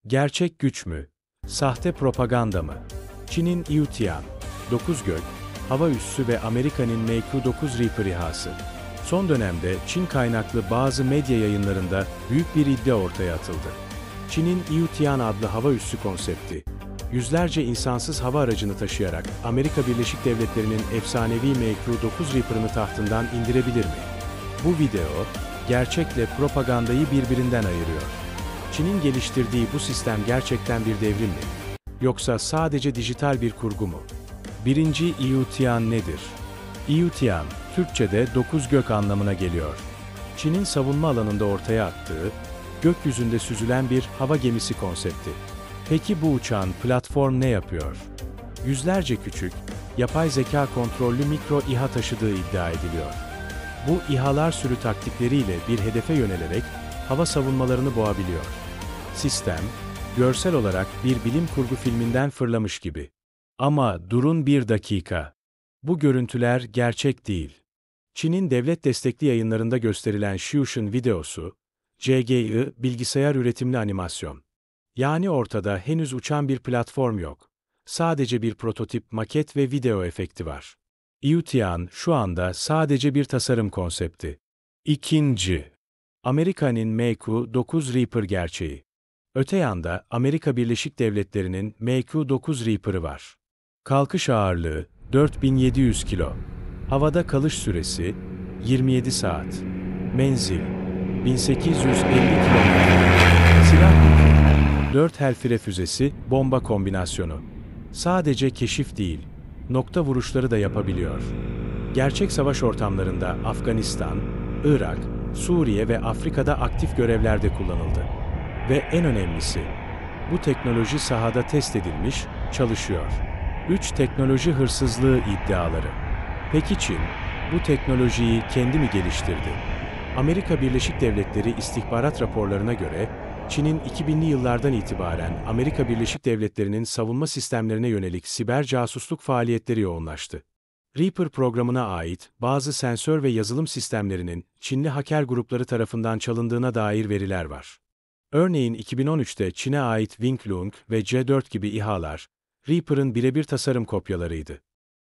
Gerçek güç mü? Sahte propaganda mı? Çin'in Yiutian, 9 gök, hava üssü ve Amerika'nın MQ-9 Reaper İHA'sı. Son dönemde Çin kaynaklı bazı medya yayınlarında büyük bir iddia ortaya atıldı. Çin'in Yiutian adlı hava üssü konsepti, yüzlerce insansız hava aracını taşıyarak Amerika Birleşik Devletleri'nin efsanevi MQ-9 Reaper'ını tahtından indirebilir mi? Bu video, gerçekle propagandayı birbirinden ayırıyor. Çin'in geliştirdiği bu sistem gerçekten bir devrim mi? Yoksa sadece dijital bir kurgu mu? Birinci Yiutian nedir? Yiutian, Türkçe'de 9 gök anlamına geliyor. Çin'in savunma alanında ortaya attığı, gökyüzünde süzülen bir hava gemisi konsepti. Peki bu uçağın platform ne yapıyor? Yüzlerce küçük, yapay zeka kontrollü mikro İHA taşıdığı iddia ediliyor. Bu İHA'lar sürü taktikleriyle bir hedefe yönelerek hava savunmalarını boğabiliyor. Sistem, görsel olarak bir bilim kurgu filminden fırlamış gibi. Ama durun bir dakika. Bu görüntüler gerçek değil. Çin'in devlet destekli yayınlarında gösterilen Xiushen videosu, CGI, bilgisayar üretimli animasyon. Yani ortada henüz uçan bir platform yok. Sadece bir prototip, maket ve video efekti var. Yiutian şu anda sadece bir tasarım konsepti. İkinci, Amerika'nın MQ-9 Reaper gerçeği. Öte yanda Amerika Birleşik Devletleri'nin MQ-9 Reaper'ı var. Kalkış ağırlığı 4700 kilo. Havada kalış süresi 27 saat. Menzil 1850 kilometre. Silah gücü 4 Hellfire füzesi, bomba kombinasyonu. Sadece keşif değil, nokta vuruşları da yapabiliyor. Gerçek savaş ortamlarında Afganistan, Irak, Suriye ve Afrika'da aktif görevlerde kullanıldı. Ve en önemlisi, bu teknoloji sahada test edilmiş, çalışıyor. 3. Teknoloji hırsızlığı iddiaları. Peki Çin, bu teknolojiyi kendi mi geliştirdi? Amerika Birleşik Devletleri istihbarat raporlarına göre, Çin'in 2000'li yıllardan itibaren Amerika Birleşik Devletleri'nin savunma sistemlerine yönelik siber casusluk faaliyetleri yoğunlaştı. Reaper programına ait bazı sensör ve yazılım sistemlerinin Çinli hacker grupları tarafından çalındığına dair veriler var. Örneğin 2013'te Çin'e ait Wing-Lung ve C-4 gibi İHA'lar, Reaper'ın birebir tasarım kopyalarıydı.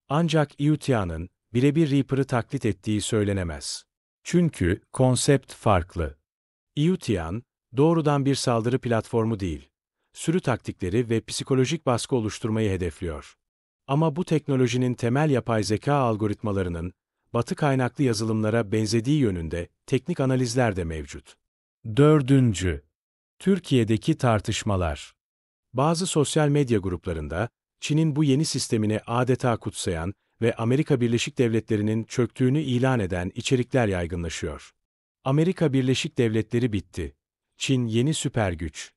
Ancak Yiutian'ın birebir Reaper'ı taklit ettiği söylenemez. Çünkü konsept farklı. Yiutian, doğrudan bir saldırı platformu değil, sürü taktikleri ve psikolojik baskı oluşturmayı hedefliyor. Ama bu teknolojinin temel yapay zeka algoritmalarının, Batı kaynaklı yazılımlara benzediği yönünde teknik analizler de mevcut. Dördüncü, Türkiye'deki tartışmalar. Bazı sosyal medya gruplarında, Çin'in bu yeni sistemini adeta kutsayan ve Amerika Birleşik Devletleri'nin çöktüğünü ilan eden içerikler yaygınlaşıyor. Amerika Birleşik Devletleri bitti. Çin yeni süper güç.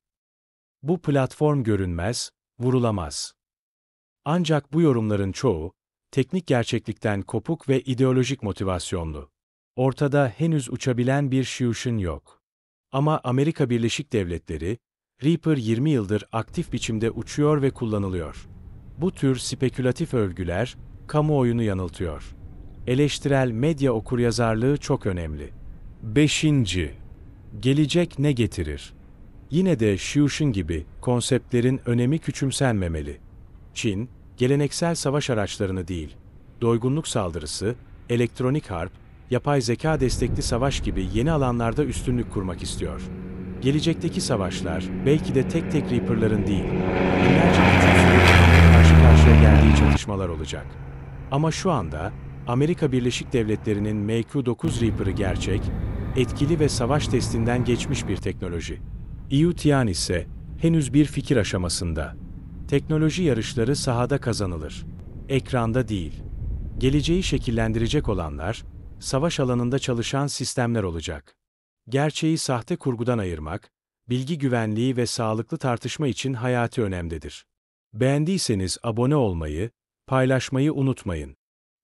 Bu platform görünmez, vurulamaz. Ancak bu yorumların çoğu, teknik gerçeklikten kopuk ve ideolojik motivasyonlu. Ortada henüz uçabilen bir Xiushen yok. Ama Amerika Birleşik Devletleri, Reaper 20 yıldır aktif biçimde uçuyor ve kullanılıyor. Bu tür spekülatif övgüler, kamuoyunu yanıltıyor. Eleştirel medya okuryazarlığı çok önemli. 5. Gelecek ne getirir? Yine de Xiushen gibi konseptlerin önemi küçümsenmemeli. Çin, geleneksel savaş araçlarını değil, doygunluk saldırısı, elektronik harp, yapay zeka destekli savaş gibi yeni alanlarda üstünlük kurmak istiyor. Gelecekteki savaşlar, belki de tek tek Reaper'ların değil, binlerce küçük sürücünün karşı karşıya geldiği çatışmalar olacak. Ama şu anda, Amerika Birleşik Devletleri'nin MQ-9 Reaper'ı gerçek, etkili ve savaş testinden geçmiş bir teknoloji. Yiutian ise henüz bir fikir aşamasında. Teknoloji yarışları sahada kazanılır. Ekranda değil. Geleceği şekillendirecek olanlar, savaş alanında çalışan sistemler olacak. Gerçeği sahte kurgudan ayırmak, bilgi güvenliği ve sağlıklı tartışma için hayati önemdedir. Beğendiyseniz abone olmayı, paylaşmayı unutmayın.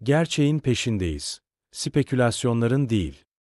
Gerçeğin peşindeyiz. Spekülasyonların değil.